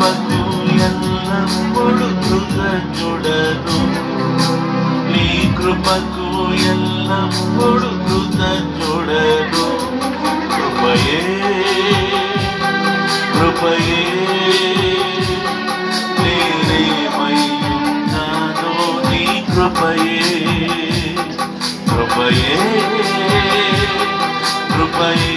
కృపకు ఎల్లప్పుడూ కృతజ్ఞుడను, నీ కృపకు ఎల్లప్పుడూ కృతజ్ఞుడను. కృపయే కృపయే నేనేమయ్యున్నానో నీ కృపయే, కృపయే కృపయే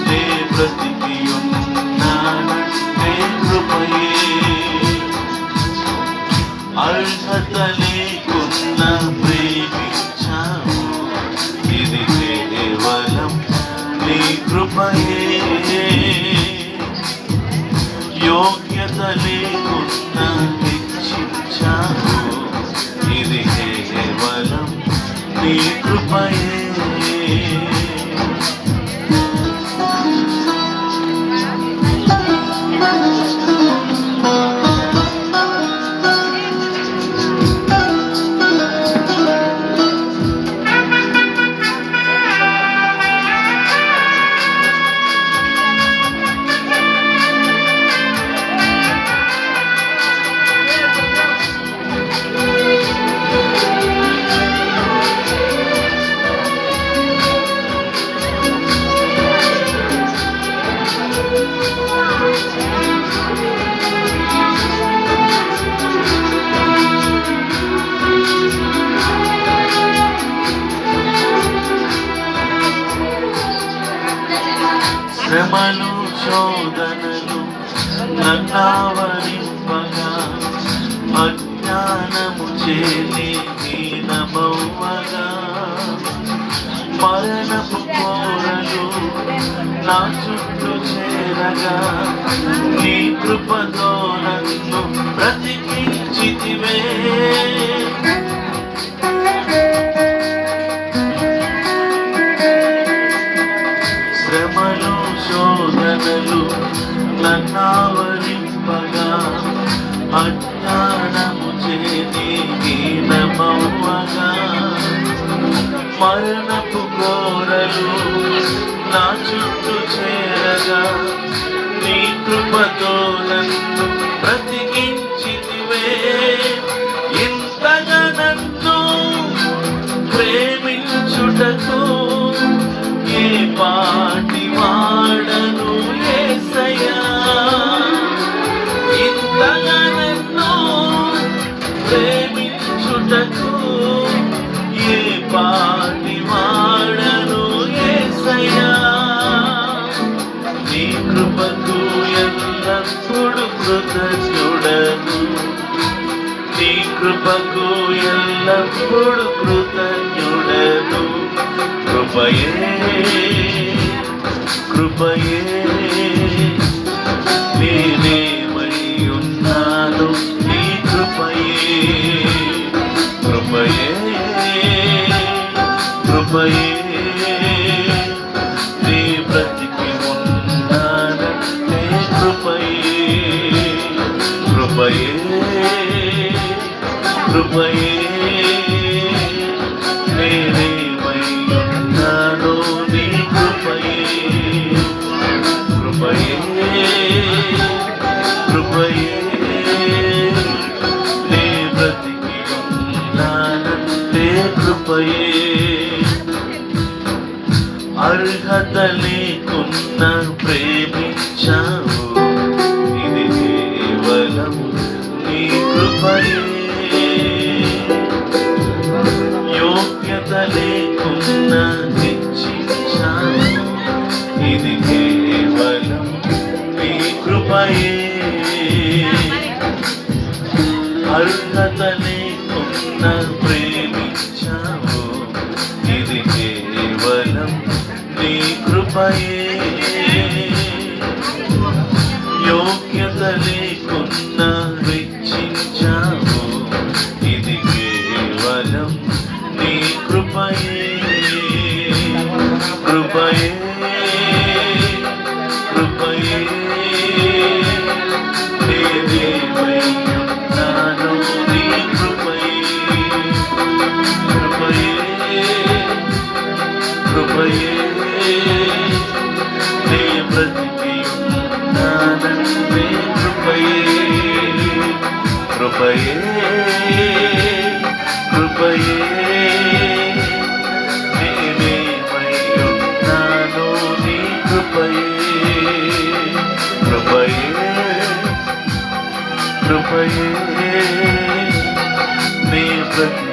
నే బ్రతికి ఉన్నానంటే కృపయే. అర్హత లేకున్న ప్రేమించావు, ఇది కేవలం నీ కృపయే. యోగ్యత లేకున్న హెచ్చించావు, ఇది కేవలం నీ కృపయే. శ్రమలు శోధనలు నన్నావరింపగా, అజ్ఞానము చేరి హీనమవ్వగా, మరణపు కోరలు నా చుట్టూ చేరగా, నీ కృపతో నన్ను బ్రతికించితివే. శ్రమలు శోధనలు నన్నావరింపగా, అజ్ఞానము చేరి హీనమవ్వగా, మరణపు కోరలు నా చుట్టూ చేరగా, నీ కృపతో నన్ను బ్రతికించితివే. ఇంతగా నన్ను ప్రేమించుటకు ఏ పాటి వాడను యేసయ్యా, ఇంతగా నన్ను ప్రేమించుటకు ఏ పాటి వాడను యేసయ్యా. నీ కృపకు ఎల్లప్పుడూ కృతజ్ఞుడను, నీ కృపకు ఎల్లప్పుడూ కృతజ్ఞుడను. కృపయే కృపయే నేనేమయ్యున్నాను నీ కృపయే, కృపయే కృపయే నీ బ్రతికి ఉన్నానంటే కృపయే, కృపయే కృపయే నేనేమయ్యున్నానో నీ కృపయే, కృపయే కృపయే నీ బ్రతికి ఉన్నానంటే కృపయే. అర్హత లేకున్న ప్రేమించావు, ఇది కేవలం నీ కృపయే. యోగ్యత లేకున్న హెచ్చించావు, ఇది కేవలం నీ కృపయే. అర్హత లేకున్న ప్రేమించావు, ఇది కేవలం నీ కృపయే. యోగ్యత లేకున్న హెచ్చించావు, ఇది కేవలం నీ కృపయే, కృపయే కృపయే నేనేమయ్యున్నానో నీ కృపయే, కృపయే కృపయే నీ బ్రతికి ఉన్నానంటే కృపయే కృపయే కృపయే నేనేమయ్యున్నాను నీ కృపయే కృపయే కృపయే నీ ప్రతి